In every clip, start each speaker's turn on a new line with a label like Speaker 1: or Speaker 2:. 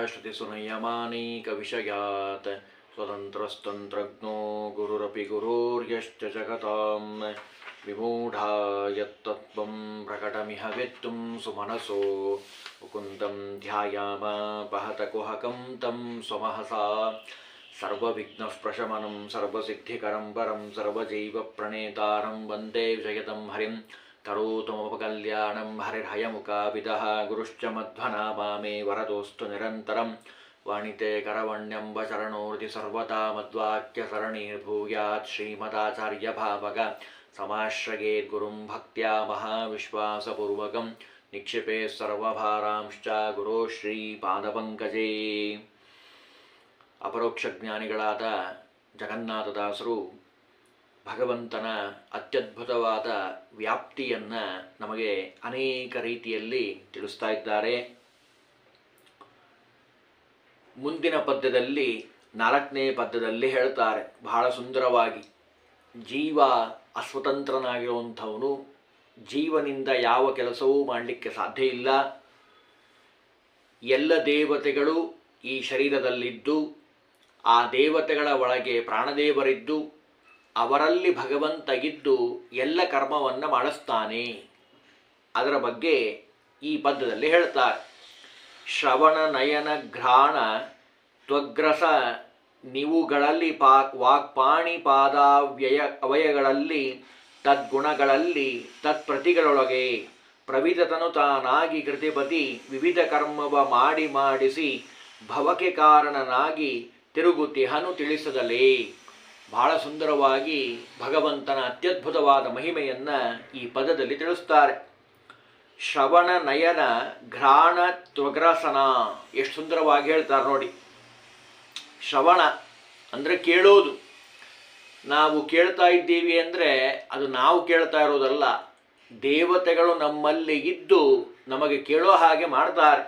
Speaker 1: श्रुतिसुनयमानैकविषयात् स्वतन्त्रस्तन्त्रज्ञो गुरुरपि गुरुर्यश्च जगतां विमूढा यत्तत्त्वं प्रकटमिह वेत्तुं सुमनसो मुकुन्दं ध्यायामपहतकुहकं तं स्वमहसा सर्वविघ्नप्रशमनं सर्वसिद्धिकरं परं सर्वजैवप्रणेतारं वन्दे विजयतं हरिं करोतुमपकल्याणं हरिर्हयमुखाभिदः गुरुश्च मध्वनामा मे वरदोऽस्तु निरन्तरं वाणिते करवण्यम्ब चरणोर्धि सर्वदा मद्वाक्यसरणीर्भूयात् श्रीमदाचार्यभावग समाश्रयेद्गुरुं भक्त्या महाविश्वासपूर्वकं निक्षिपे सर्वभारांश्च गुरो ಶ್ರೀಪಾದಪಂಕಜೇ. ಅಪರೋಕ್ಷ ಜ್ಞಾನಿಗಳಾದ ಜಗನ್ನಾಥದಾಸರು ಭಗವಂತನ ಅತ್ಯದ್ಭುತವಾದ ವ್ಯಾಪ್ತಿಯನ್ನು ನಮಗೆ ಅನೇಕ ರೀತಿಯಲ್ಲಿ ತಿಳಿಸ್ತಾ ಇದ್ದಾರೆ. ಮುಂದಿನ ಪದ್ಯದಲ್ಲಿ 4ನೇ ಪದ್ಯದಲ್ಲಿ ಹೇಳ್ತಾರೆ ಬಹಳ ಸುಂದರವಾಗಿ, ಜೀವ ಅಸ್ವತಂತ್ರನಾಗಿರುವಂಥವನು, ಜೀವನಿಂದ ಯಾವ ಕೆಲಸವೂ ಮಾಡಲಿಕ್ಕೆ ಸಾಧ್ಯ ಇಲ್ಲ. ಎಲ್ಲ ದೇವತೆಗಳು ಈ ಶರೀರದಲ್ಲಿದ್ದು ಆ ದೇವತೆಗಳ ಒಳಗೆ ಪ್ರಾಣದೇವರಿದ್ದು ಅವರಲ್ಲಿ ಭಗವಂತ ಇದ್ದು ಎಲ್ಲ ಕರ್ಮವನ್ನು ಮಾಡಿಸ್ತಾನೆ. ಅದರ ಬಗ್ಗೆ ಈ ಪದ್ಯದಲ್ಲಿ ಹೇಳ್ತಾರೆ. ಶ್ರವಣ ನಯನ ಘ್ರಾಣ ತ್ವಗ್ರಸ ನಿವುಗಳಲ್ಲಿ ವಾಕ್ಪಾಣಿ ಪಾದಾವ್ಯಯ ಅವಯಗಳಲ್ಲಿ ತದ್ಗುಣಗಳಲ್ಲಿ ತತ್ಪ್ರತಿಗಳೊಳಗೆ ಪ್ರವಿಧತನು ತಾನಾಗಿ ಕೃತಿಪತಿ ವಿವಿಧ ಕರ್ಮವ ಮಾಡಿಸಿ ಭವಕ್ಕೆ ಕಾರಣನಾಗಿ ತಿರುಗುತಿಹನು ತಿಳಿಸದಲೇ. ಬಹಳ ಸುಂದರವಾಗಿ ಭಗವಂತನ ಅತ್ಯದ್ಭುತವಾದ ಮಹಿಮೆಯನ್ನು ಈ ಪದದಲ್ಲಿ ತಿಳಿಸ್ತಾರೆ. ಶ್ರವಣ ನಯನ ಘ್ರಾಣ ತ್ವಗ್ರಸನ, ಎಷ್ಟು ಸುಂದರವಾಗಿ ಹೇಳ್ತಾರೆ ನೋಡಿ. ಶ್ರವಣ ಅಂದರೆ ಕೇಳೋದು. ನಾವು ಕೇಳ್ತಾ ಇದ್ದೀವಿ ಅಂದರೆ ಅದು ನಾವು ಕೇಳ್ತಾ ಇರೋದಲ್ಲ, ದೇವತೆಗಳು ನಮ್ಮಲ್ಲಿ ಇದ್ದು ನಮಗೆ ಕೇಳೋ ಹಾಗೆ ಮಾಡ್ತಾರೆ.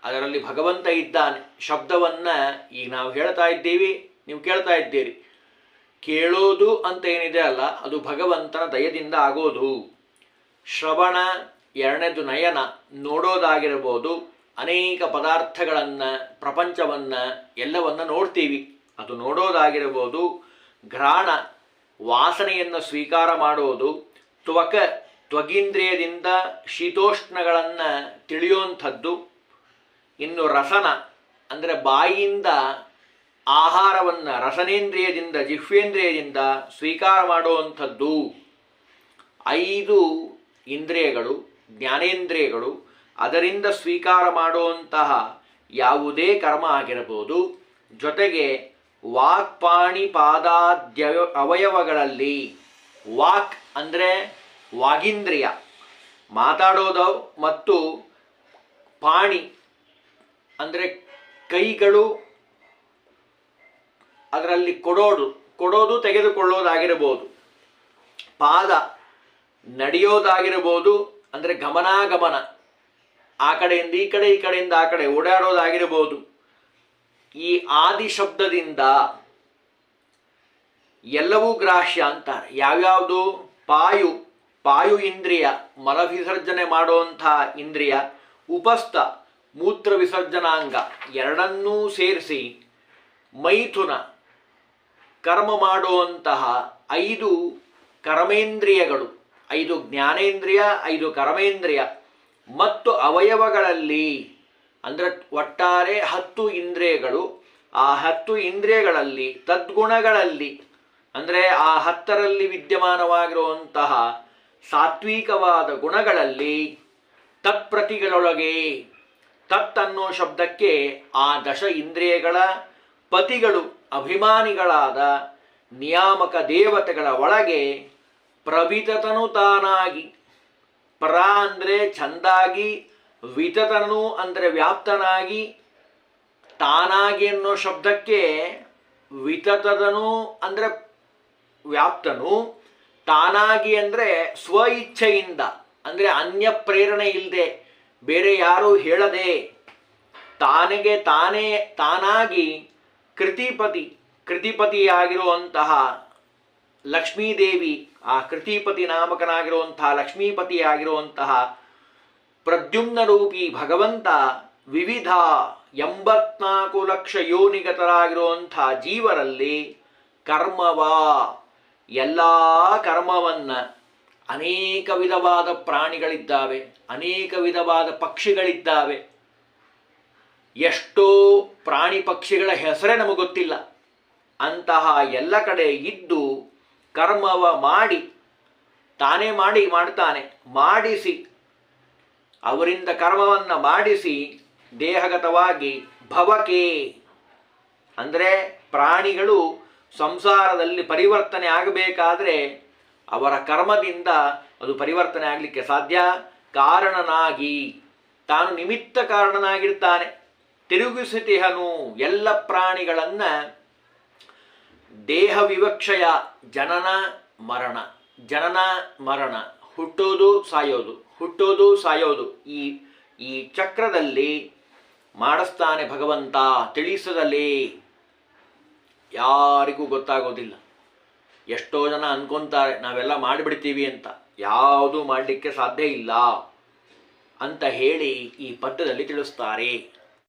Speaker 1: ಅದರಲ್ಲಿ ಭಗವಂತ ಇದ್ದಾನೆ. ಶಬ್ದವನ್ನು ಈಗ ನಾವು ಹೇಳ್ತಾ ಇದ್ದೀವಿ, ನೀವು ಕೇಳ್ತಾ ಇದ್ದೀರಿ. ಕೇಳೋದು ಅಂತ ಏನಿದೆ ಅಲ್ಲ, ಅದು ಭಗವಂತನ ದಯದಿಂದ ಆಗೋದು. ಶ್ರವಣ, ಎರಡನೇದು ನಯನ, ನೋಡೋದಾಗಿರ್ಬೋದು. ಅನೇಕ ಪದಾರ್ಥಗಳನ್ನು, ಪ್ರಪಂಚವನ್ನು ಎಲ್ಲವನ್ನು ನೋಡ್ತೀವಿ, ಅದು ನೋಡೋದಾಗಿರ್ಬೋದು. ಘ್ರಾಣ, ವಾಸನೆಯನ್ನು ಸ್ವೀಕಾರ ಮಾಡೋದು. ತ್ವಗೀಂದ್ರಿಯದಿಂದ ಶೀತೋಷ್ಣಗಳನ್ನು ತಿಳಿಯುವಂಥದ್ದು. ಇನ್ನು ರಸನ ಅಂದರೆ ಬಾಯಿಯಿಂದ ಆಹಾರವನ್ನು ರಸನೇಂದ್ರಿಯದಿಂದ ಜಿಹ್ವೇಂದ್ರಿಯದಿಂದ ಸ್ವೀಕಾರ ಮಾಡುವಂಥದ್ದು. 5 ಇಂದ್ರಿಯಗಳು, ಜ್ಞಾನೇಂದ್ರಿಯಗಳು, ಅದರಿಂದ ಸ್ವೀಕಾರ ಮಾಡುವಂತಹ ಯಾವುದೇ ಕರ್ಮ ಆಗಿರಬಹುದು. ಜೊತೆಗೆ ವಾಕ್ಪಾಣಿ ಪಾದಾದ್ಯ ಅವಯವಗಳಲ್ಲಿ, ವಾಕ್ ಅಂದರೆ ವಾಗೀಂದ್ರಿಯ, ಮಾತಾಡೋದು, ಮತ್ತು ಪಾಣಿ ಅಂದರೆ ಕೈಗಳು, ಅದರಲ್ಲಿ ಕೊಡೋದು ತೆಗೆದುಕೊಳ್ಳೋದಾಗಿರಬಹುದು. ಪಾದ, ನಡೆಯೋದಾಗಿರಬಹುದು, ಅಂದರೆ ಗಮನಾಗಮನ, ಆ ಕಡೆಯಿಂದ ಈ ಕಡೆ, ಈ ಕಡೆಯಿಂದ ಆ ಕಡೆ ಓಡಾಡೋದಾಗಿರಬಹುದು. ಈ ಆದಿ ಶಬ್ದದಿಂದ ಎಲ್ಲವೂ ಗ್ರಾಹ್ಯ ಅಂತಾರೆ. ಯಾವ್ಯಾವುದು? ಪಾಯು ಇಂದ್ರಿಯ, ಮಲ ವಿಸರ್ಜನೆ ಮಾಡುವಂಥ ಇಂದ್ರಿಯ. ಉಪಸ್ಥ, ಮೂತ್ರ ವಿಸರ್ಜನಾಂಗ, ಎರಡನ್ನೂ ಸೇರಿಸಿ ಮೈಥುನ, ಕರ್ಮ ಮಾಡುವಂತಹ 5 ಕರ್ಮೇಂದ್ರಿಯಗಳು, 5 ಜ್ಞಾನೇಂದ್ರಿಯ, 5 ಕರ್ಮೇಂದ್ರಿಯ, ಮತ್ತು ಅವಯವಗಳಲ್ಲಿ ಅಂದರೆ ಒಟ್ಟಾರೆ 10 ಇಂದ್ರಿಯಗಳು. ಆ 10 ಇಂದ್ರಿಯಗಳಲ್ಲಿ ತದ್ಗುಣಗಳಲ್ಲಿ ಅಂದರೆ ಆ 10ರಲ್ಲಿ ವಿದ್ಯಮಾನವಾಗಿರುವಂತಹ ಸಾತ್ವಿಕವಾದ ಗುಣಗಳಲ್ಲಿ ತತ್ಪ್ರತಿಗಳೊಳಗೆ, ತತ್ ಅನ್ನೋ ಶಬ್ದಕ್ಕೆ ಆ 10 ಇಂದ್ರಿಯಗಳ ಪತಿಗಳು, ಅಭಿಮಾನಿಗಳಾದ ನಿಯಾಮಕ ದೇವತೆಗಳ ಒಳಗೆ ಪ್ರವಿತತನು ತಾನಾಗಿ, ಪರ ಅಂದರೆ ಚಂದಾಗಿ, ವಿತತನು ಅಂದರೆ ವ್ಯಾಪ್ತನಾಗಿ, ತಾನಾಗಿ ಅನ್ನೋ ಶಬ್ದಕ್ಕೆ ವಿತತನು ಅಂದರೆ ವ್ಯಾಪ್ತನು, ತಾನಾಗಿ ಅಂದರೆ ಸ್ವ ಇಚ್ಛೆಯಿಂದ, ಅಂದರೆ ಅನ್ಯ ಪ್ರೇರಣೆ ಇಲ್ಲದೆ, ಬೇರೆ ಯಾರೂ ಹೇಳದೆ ತಾನಾಗಿ ಕೃತಿಪತಿಯಾಗಿರುವಂತಹ ಲಕ್ಷ್ಮೀದೇವಿ, ಆ ಕೃತಿಪತಿ ನಾಮಕನಾಗಿರುವಂತಹ ಲಕ್ಷ್ಮೀಪತಿಯಾಗಿರುವಂತಹ ಪ್ರದ್ಯುಮ್ನ ರೂಪಿ ಭಗವಂತ ವಿವಿಧ 84 ಲಕ್ಷ ಯೋನಿಗತರಾಗಿರುವಂಥ ಜೀವರಲ್ಲಿ ಕರ್ಮವ ಎಲ್ಲ ಕರ್ಮವನ್ನು ಅನೇಕ ವಿಧವಾದ ಪ್ರಾಣಿಗಳಿದ್ದಾವೆ, ಅನೇಕ ವಿಧವಾದ ಪಕ್ಷಿಗಳಿದ್ದಾವೆ. ಎಷ್ಟೋ ಪ್ರಾಣಿ ಪಕ್ಷಿಗಳ ಹೆಸರೇ ನಮಗೆ ಗೊತ್ತಿಲ್ಲ. ಅಂತಹ ಎಲ್ಲ ಕಡೆ ಇದ್ದು ಕರ್ಮವ ಮಾಡಿ ತಾನೇ ಮಾಡ್ತಾನೆ, ಮಾಡಿಸಿ ಅವರಿಂದ ಕರ್ಮವನ್ನು ಮಾಡಿಸಿ ದೇಹಗತವಾಗಿ ಭವಕೆ ಅಂದರೆ ಪ್ರಾಣಿಗಳು ಸಂಸಾರದಲ್ಲಿ ಪರಿವರ್ತನೆ ಆಗಬೇಕಾದ್ರೆ ಅವರ ಕರ್ಮದಿಂದ ಅದು ಪರಿವರ್ತನೆ ಆಗಲಿಕ್ಕೆ ಸಾಧ್ಯ. ಕಾರಣನಾಗಿ ತಾನು ನಿಮಿತ್ತ ಕಾರಣನಾಗಿರ್ತಾನೆ. ತಿರುಗಿಸುತ್ತಿಹನು ಎಲ್ಲ ಪ್ರಾಣಿಗಳನ್ನು ದೇಹ ವಿವಕ್ಷಯ ಜನನ ಮರಣ, ಜನನ ಮರಣ, ಹುಟ್ಟೋದು ಸಾಯೋದು, ಹುಟ್ಟೋದು ಸಾಯೋದು, ಈ ಚಕ್ರದಲ್ಲಿ ಮಾಡಿಸ್ತಾನೆ ಭಗವಂತ. ತಿಳಿಸದಲೇ ಯಾರಿಗೂ ಗೊತ್ತಾಗೋದಿಲ್ಲ. ಎಷ್ಟೋ ಜನ ಅನ್ಕೊಂತಾರೆ ನಾವೆಲ್ಲ ಮಾಡಿಬಿಡ್ತೀವಿ ಅಂತ. ಯಾವುದೂ ಮಾಡಲಿಕ್ಕೆ ಸಾಧ್ಯ ಇಲ್ಲ ಅಂತ ಹೇಳಿ ಈ ಪದ್ಯದಲ್ಲಿ ತಿಳಿಸ್ತಾರೆ.